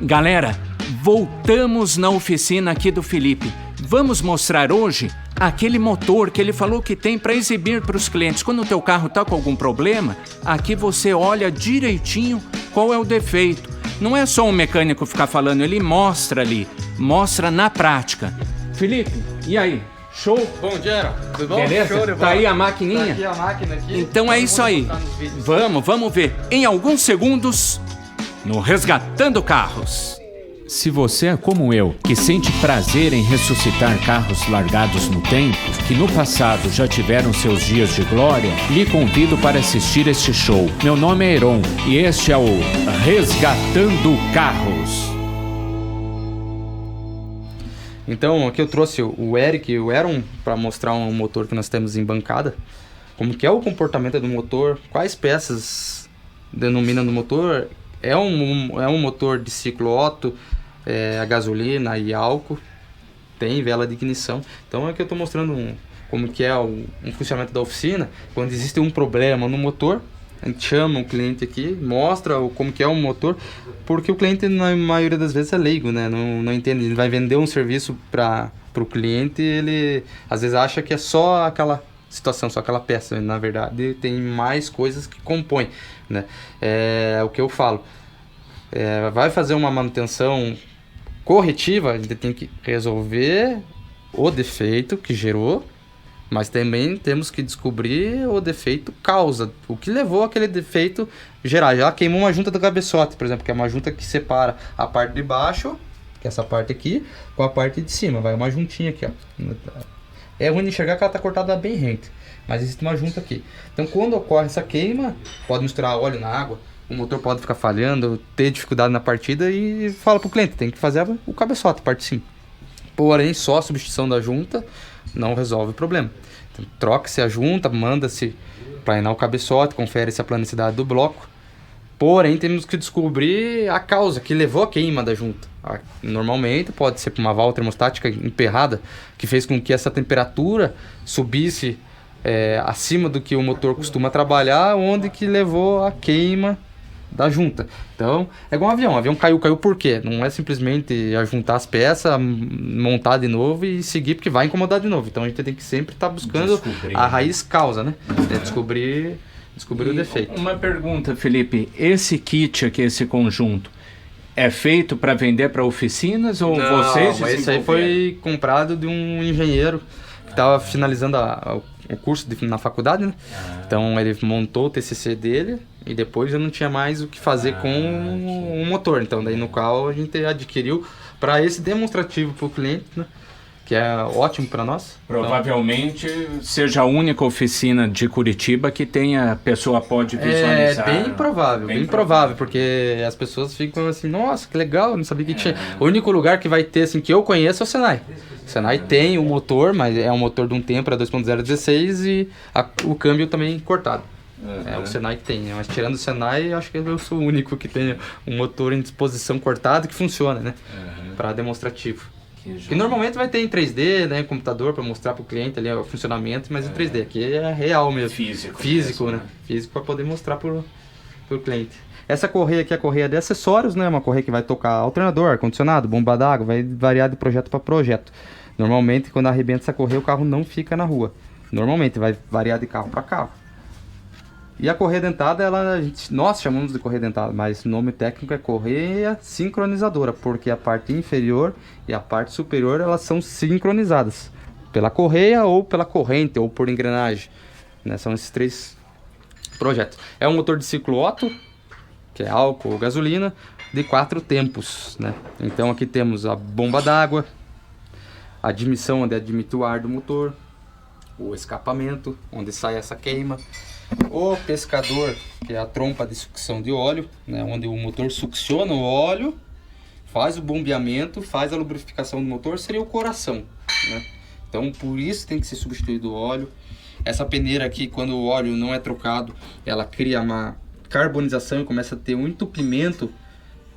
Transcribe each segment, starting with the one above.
Galera, voltamos na oficina aqui do Felipe. Vamos mostrar hoje aquele motor que ele falou que tem para exibir para os clientes. Quando o teu carro está com algum problema, aqui você olha direitinho qual é o defeito. Não é só um mecânico ficar falando, ele mostra ali, mostra na prática. Felipe, e aí? Show? Bom dia, tudo bom? Beleza? Show, tá aí a maquininha? Tá aqui a máquina aqui. Então é isso aí. Vamos ver. Em alguns segundos, no Resgatando Carros. Se você é como eu, que sente prazer em ressuscitar carros largados no tempo, que no passado já tiveram seus dias de glória, lhe convido para assistir este show. Meu nome é Heron e este é o Resgatando Carros. Então, aqui eu trouxe o Eric e o Aaron para mostrar um motor que nós temos em bancada. Como que é o comportamento do motor, quais peças denominam no motor. É um motor de ciclo Otto, a gasolina e álcool, tem vela de ignição. Então aqui eu estou mostrando como que é um funcionamento da oficina. Quando existe um problema no motor, a gente chama o cliente aqui, mostra como que é o motor, porque o cliente na maioria das vezes é leigo, né? Não entende, ele vai vender um serviço para o cliente, ele às vezes acha que é só aquela situação, só aquela peça. Na verdade tem mais coisas que compõem, né? É o que eu falo, vai fazer uma manutenção corretiva, a gente tem que resolver o defeito que gerou, mas também temos que descobrir o defeito causa, o que levou aquele defeito gerar. Já queimou uma junta do cabeçote, por exemplo, que é uma junta que separa a parte de baixo, que é essa parte aqui, com a parte de cima, vai uma juntinha aqui, ó. É ruim de enxergar que ela está cortada bem rente, mas existe uma junta aqui. Então quando ocorre essa queima, pode misturar óleo na água, o motor pode ficar falhando, ter dificuldade na partida e fala para o cliente, tem que fazer o cabeçote, parte de cima. Porém, só a substituição da junta não resolve o problema. Então, troca-se a junta, manda-se planear o cabeçote, confere-se a planicidade do bloco. Porém, temos que descobrir a causa que levou a queima da junta. Normalmente, pode ser por uma válvula termostática emperrada, que fez com que essa temperatura subisse acima do que o motor costuma trabalhar, onde que levou a queima da junta. Então, é igual um avião. O avião caiu por quê? Não é simplesmente ajuntar as peças, montar de novo e seguir, porque vai incomodar de novo. Então, a gente tem que sempre estar buscando a raiz causa, né? Descobrir o defeito. Uma pergunta, Felipe. Esse kit aqui, esse conjunto, é feito para vender para oficinas ou não, vocês? Não, esse aí foi comprado de um engenheiro que estava finalizando o curso na faculdade, né? Então ele montou o TCC dele e depois já não tinha mais o que fazer com o motor. Então daí no qual a gente adquiriu para esse demonstrativo para o cliente, né? Que é ótimo para nós. Provavelmente seja a única oficina de Curitiba que tenha, a pessoa pode visualizar. É bem provável, porque as pessoas ficam assim, nossa, que legal, não sabia que tinha. O único lugar que vai ter, assim, que eu conheço é o Senai. O Senai tem o motor, mas é um motor de um Tempra 2.0 16 e o câmbio também cortado. O Senai tem, mas tirando o Senai, acho que eu sou o único que tem um motor em disposição cortado que funciona, né? Para demonstrativo. Que normalmente vai ter em 3D, né, computador para mostrar para o cliente ali o funcionamento, mas em 3D, aqui é real mesmo. Físico, né? Físico para poder mostrar para o cliente. Essa correia aqui é a correia de acessórios, né? Uma correia que vai tocar alternador, ar-condicionado, bomba d'água, vai variar de projeto para projeto. Normalmente, quando arrebenta essa correia, o carro não fica na rua. Normalmente, vai variar de carro para carro. E a correia dentada, nós chamamos de correia dentada, mas o nome técnico é correia sincronizadora, porque a parte inferior e a parte superior elas são sincronizadas pela correia ou pela corrente ou por engrenagem, né? São esses três projetos. É um motor de ciclo Otto, que é álcool ou gasolina, de 4 tempos, né? Então aqui temos a bomba d'água, a admissão onde admite o ar do motor, o escapamento onde sai essa queima, o pescador, que é a trompa de sucção de óleo, né, onde o motor succiona o óleo, faz o bombeamento, faz a lubrificação do motor, seria o coração, né? Então por isso tem que ser substituído o óleo. Essa peneira aqui, quando o óleo não é trocado, ela cria uma carbonização e começa a ter um entupimento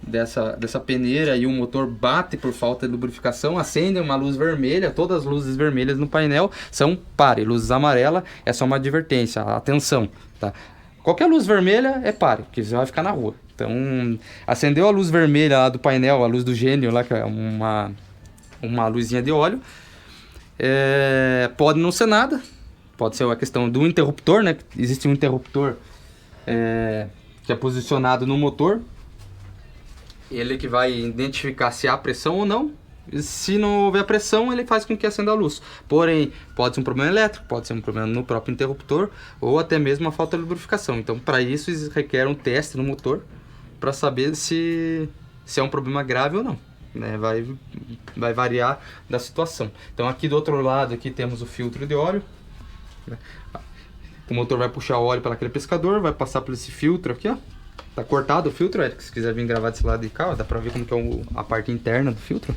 dessa peneira e o motor bate por falta de lubrificação, acende uma luz vermelha. Todas as luzes vermelhas no painel são pare, luzes amarelas é só uma advertência, atenção, tá? Qualquer luz vermelha é pare, que você vai ficar na rua. Então, acendeu a luz vermelha lá do painel, a luz do gênio lá, que é uma luzinha de óleo. Pode não ser nada, pode ser uma questão do interruptor, né? Existe um interruptor que é posicionado no motor. Ele que vai identificar se há pressão ou não. Se não houver pressão, ele faz com que acenda a luz. Porém, pode ser um problema elétrico, pode ser um problema no próprio interruptor ou até mesmo uma falta de lubrificação. Então, para isso, requer um teste no motor para saber se é um problema grave ou não. Né? Vai variar da situação. Então, aqui do outro lado aqui temos o filtro de óleo. O motor vai puxar o óleo para aquele pescador, vai passar por esse filtro aqui, ó. Tá cortado o filtro, Eric, se quiser vir gravar desse lado de cá, ó, dá para ver como que é a parte interna do filtro.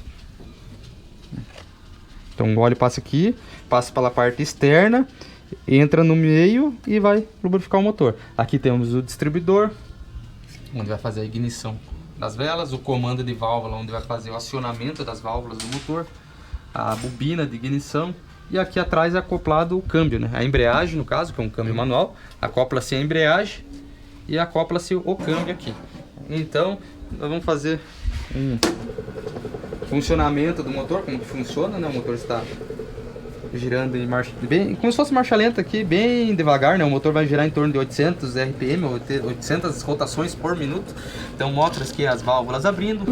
Então o óleo passa aqui, passa pela parte externa, entra no meio e vai lubrificar o motor. Aqui temos o distribuidor, onde vai fazer a ignição das velas, o comando de válvula, onde vai fazer o acionamento das válvulas do motor, a bobina de ignição, e aqui atrás é acoplado o câmbio, né? A embreagem, no caso, que é um câmbio manual, acopla-se a embreagem e acopla-se o câmbio aqui. Então, nós vamos fazer um funcionamento do motor, como que funciona, né? O motor está girando em marcha, bem, como se fosse marcha lenta aqui, bem devagar, né? O motor vai girar em torno de 800 RPM, 800 rotações por minuto. Então mostra aqui as válvulas abrindo,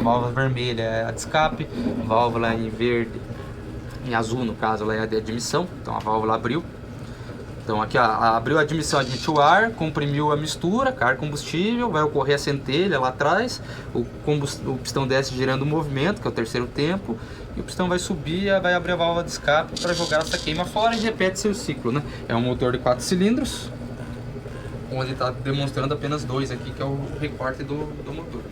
válvula vermelha é a de escape, válvula em verde, em azul no caso, ela é a de admissão. Então a válvula abriu. Então aqui abriu a admissão, admitiu ar, comprimiu a mistura, ar combustível, vai ocorrer a centelha lá atrás, o pistão desce gerando o movimento, que é o terceiro tempo, e o pistão vai subir e vai abrir a válvula de escape para jogar essa queima fora e repete-se o ciclo, né? É um motor de 4 cilindros, onde está demonstrando apenas 2 aqui, que é o recorte do motor.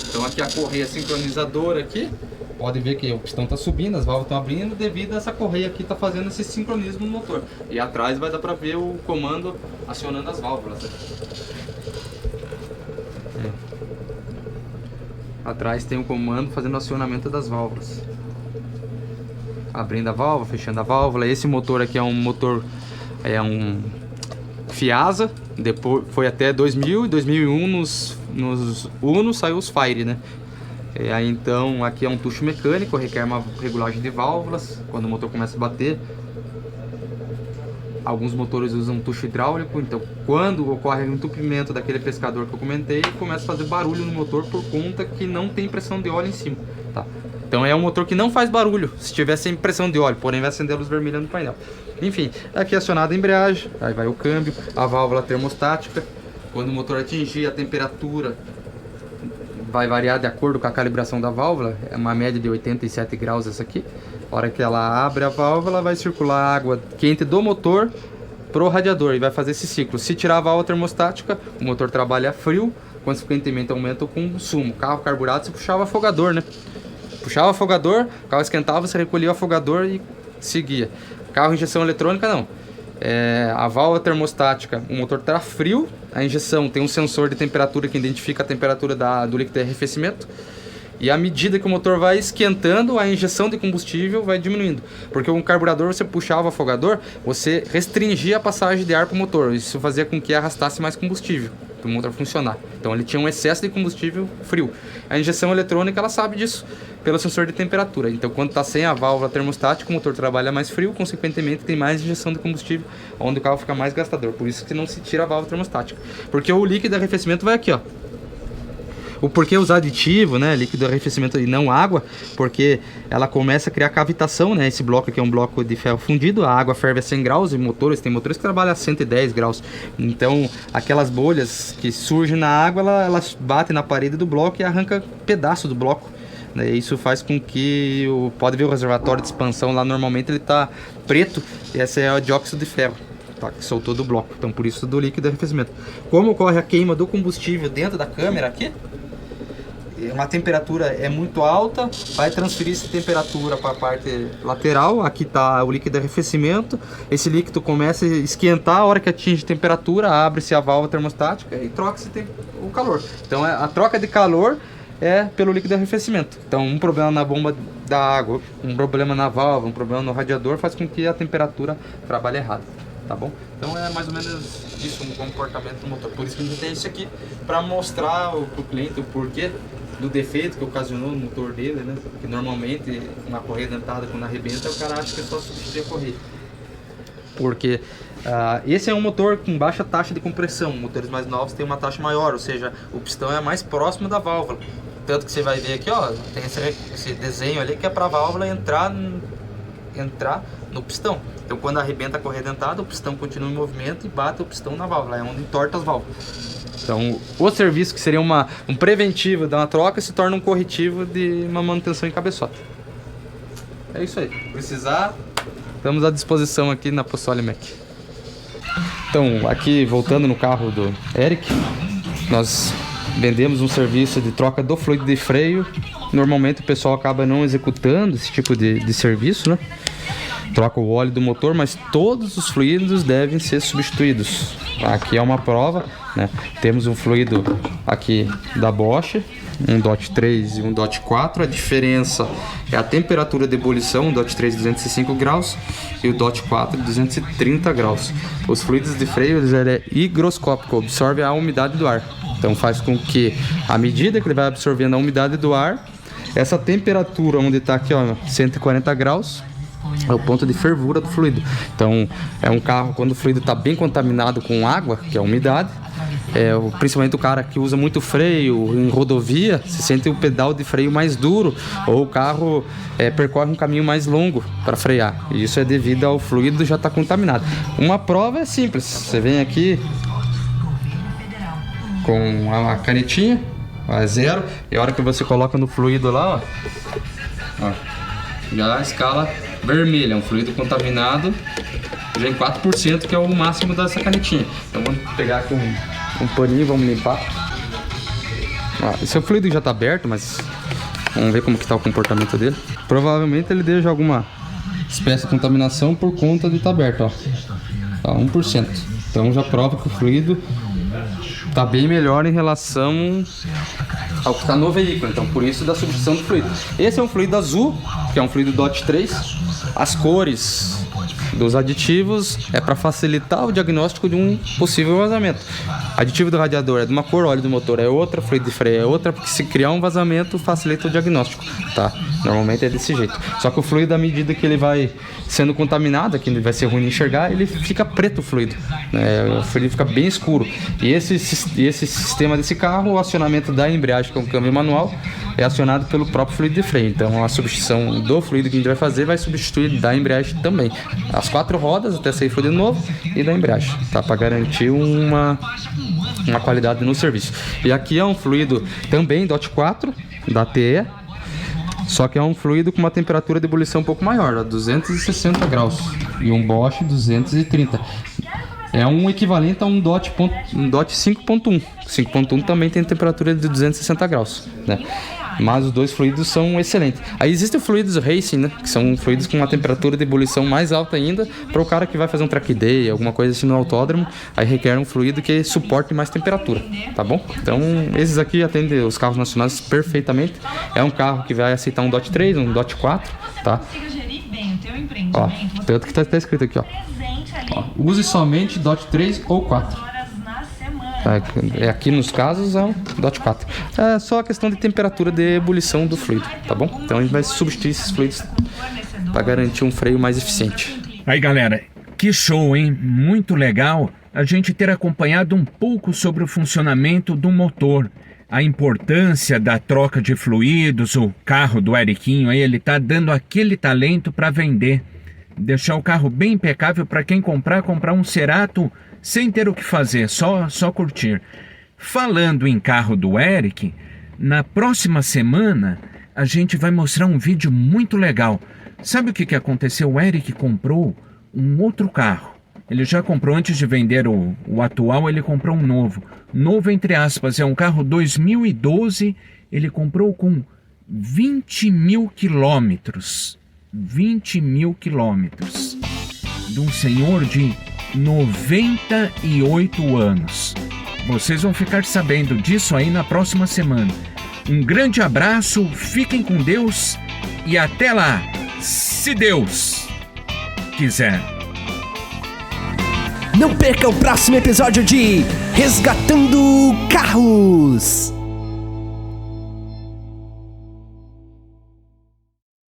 Então aqui a correia sincronizadora aqui. Pode ver que o pistão está subindo, as válvulas estão abrindo devido a essa correia aqui tá fazendo esse sincronismo no motor. E atrás vai dar para ver o comando acionando as válvulas. Atrás tem o comando fazendo o acionamento das válvulas. Abrindo a válvula, fechando a válvula. Esse motor aqui é um motor, um Fiasa. Depois foi até 2000 e 2001 nos Uno saiu os Fire, né? Então aqui é um tucho mecânico, requer uma regulagem de válvulas quando o motor começa a bater. Alguns motores usam tucho hidráulico, então quando ocorre o entupimento daquele pescador que eu comentei, começa a fazer barulho no motor por conta que não tem pressão de óleo em cima, tá? Então é um motor que não faz barulho se tiver sem pressão de óleo, porém vai acender a luz vermelha no painel. Enfim, aqui é acionada a embreagem, aí vai o câmbio, a válvula termostática. Quando o motor atingir a temperatura, vai variar de acordo com a calibração da válvula, é uma média de 87 graus essa aqui. A hora que ela abre a válvula, vai circular água quente do motor pro radiador e vai fazer esse ciclo. Se tirar a válvula termostática, o motor trabalha frio, consequentemente aumenta o consumo. Carro carburado, você puxava o afogador, né? Puxava o afogador, o carro esquentava, você recolhia o afogador e seguia. Carro injeção eletrônica, não. A válvula termostática, o motor está frio, a injeção tem um sensor de temperatura que identifica a temperatura do líquido de arrefecimento, e à medida que o motor vai esquentando, a injeção de combustível vai diminuindo, porque um carburador, você puxava o afogador, você restringia a passagem de ar para o motor, isso fazia com que arrastasse mais combustível para o motor funcionar. Então ele tinha um excesso de combustível frio. A injeção eletrônica, ela sabe disso pelo sensor de temperatura. Então quando está sem a válvula termostática, o motor trabalha mais frio, consequentemente tem mais injeção de combustível, onde o carro fica mais gastador. Por isso que não se tira a válvula termostática, porque o líquido de arrefecimento vai aqui, ó. O porquê usar aditivo, né, líquido de arrefecimento e não água, porque ela começa a criar cavitação, né, esse bloco aqui é um bloco de ferro fundido, a água ferve a 100 graus e tem motores que trabalham a 110 graus, então aquelas bolhas que surgem na água, elas batem na parede do bloco e arranca pedaço do bloco, né, isso faz com que, pode ver o reservatório de expansão lá, normalmente ele está preto, e esse é o dióxido de ferro. Tá, que soltou do bloco, então por isso do líquido de arrefecimento. Como ocorre a queima do combustível dentro da câmera aqui, uma temperatura é muito alta, vai transferir essa temperatura para a parte lateral, aqui está o líquido de arrefecimento, esse líquido começa a esquentar, a hora que atinge temperatura, abre-se a válvula termostática e troca-se o calor. Então a troca de calor é pelo líquido de arrefecimento. Então um problema na bomba da água, um problema na válvula, um problema no radiador faz com que a temperatura trabalhe errado. Tá bom? Então é mais ou menos disso, o comportamento do motor. Por isso que a gente tem isso aqui, para mostrar para o cliente o porquê do defeito que ocasionou no motor dele, né? Porque normalmente uma correia dentada quando arrebenta, o cara acha que é só substituir a correia. Porque esse é um motor com baixa taxa de compressão. Motores mais novos têm uma taxa maior, ou seja, o pistão é mais próximo da válvula. Tanto que você vai ver aqui, ó, tem esse desenho ali que é para a válvula entrar no pistão. Então quando arrebenta a correia dentada, o pistão continua em movimento e bate o pistão na válvula, é onde entorta as válvulas. Então o serviço que seria um preventivo de uma troca se torna um corretivo de uma manutenção em cabeçota. É isso aí. Precisar, estamos à disposição aqui na Possoli Mac. Então aqui voltando no carro do Eric, nós vendemos um serviço de troca do fluido de freio. Normalmente o pessoal acaba não executando esse tipo de serviço, né? Troca o óleo do motor, mas todos os fluidos devem ser substituídos. Aqui é uma prova, né? Temos um fluido aqui da Bosch, um DOT 3 e um DOT 4. A diferença é a temperatura de ebulição, o DOT 3 205 graus e o DOT 4 230 graus. Os fluidos de freio ele é higroscópico, absorve a umidade do ar. Então faz com que, à medida que ele vai absorvendo a umidade do ar, essa temperatura onde está aqui, ó, 140 graus, é o ponto de fervura do fluido. Então é um carro, quando o fluido está bem contaminado com água, que é a umidade, principalmente o cara que usa muito freio em rodovia, se sente o pedal de freio mais duro, ou o carro percorre um caminho mais longo para frear, e isso é devido ao fluido já estar contaminado. Uma prova é simples, você vem aqui com a canetinha, a zero, e a hora que você coloca no fluido lá, ó, já a escala vermelha, um fluido contaminado já em 4%, que é o máximo dessa canetinha. Então vamos pegar aqui um paninho, vamos limpar. Esse fluido já está aberto, mas vamos ver como que está o comportamento dele. Provavelmente ele deu já alguma espécie de contaminação por conta de estar aberto, ó, 1%. Então já prova que o fluido está bem melhor em relação ao que está no veículo, então por isso da substituição do fluido. Esse é um fluido azul, que é um fluido DOT 3. As cores dos aditivos é para facilitar o diagnóstico de um possível vazamento. Aditivo do radiador é de uma cor, óleo do motor é outra, fluido de freio é outra, porque se criar um vazamento facilita o diagnóstico, tá? Normalmente é desse jeito. Só que o fluido, à medida que ele vai sendo contaminado, que ele vai ser ruim de enxergar, ele fica preto o fluido, né? O fluido fica bem escuro. E esse sistema desse carro, o acionamento da embreagem, que é um câmbio manual, é acionado pelo próprio fluido de freio. Então a substituição do fluido que a gente vai fazer vai substituir da embreagem também. As 4 rodas até sair fluido novo e da embreagem, tá? Para garantir uma qualidade no serviço. E aqui é um fluido também DOT 4 da TE, só que é um fluido com uma temperatura de ebulição um pouco maior, 260 graus, e um Bosch 230. É um equivalente a um DOT 5.1. 5.1 também tem temperatura de 260 graus, né? Mas os dois fluidos são excelentes. Aí existem fluidos racing, né? Que são fluidos com uma temperatura de ebulição mais alta ainda, para o cara que vai fazer um track day, alguma coisa assim no autódromo. Aí requer um fluido que suporte mais temperatura, tá bom? Então esses aqui atendem os carros nacionais perfeitamente. É um carro que vai aceitar um DOT 3, um DOT 4, tá? Ó, tanto que tá escrito aqui, ó. Use somente DOT 3 ou 4. Aqui nos casos é o DOT 4. É só a questão de temperatura de ebulição do fluido, tá bom? Então a gente vai substituir esses fluidos para garantir um freio mais eficiente. Aí galera, que show, hein? Muito legal a gente ter acompanhado um pouco sobre o funcionamento do motor, a importância da troca de fluidos. O carro do Eriquinho aí, ele tá dando aquele talento para vender, deixar o carro bem impecável para quem comprar um Cerato sem ter o que fazer, só curtir. Falando em carro do Eric, na próxima semana a gente vai mostrar um vídeo muito legal. Sabe o que aconteceu? O Eric comprou um outro carro. Ele já comprou, antes de vender o atual, ele comprou um novo. Novo entre aspas, é um carro 2012, ele comprou com 20 mil quilômetros. 20 mil quilômetros. De um senhor de 98 anos. Vocês vão ficar sabendo disso aí na próxima semana. Um grande abraço, fiquem com Deus e até lá, se Deus quiser. Não perca o próximo episódio de Resgatando Carros.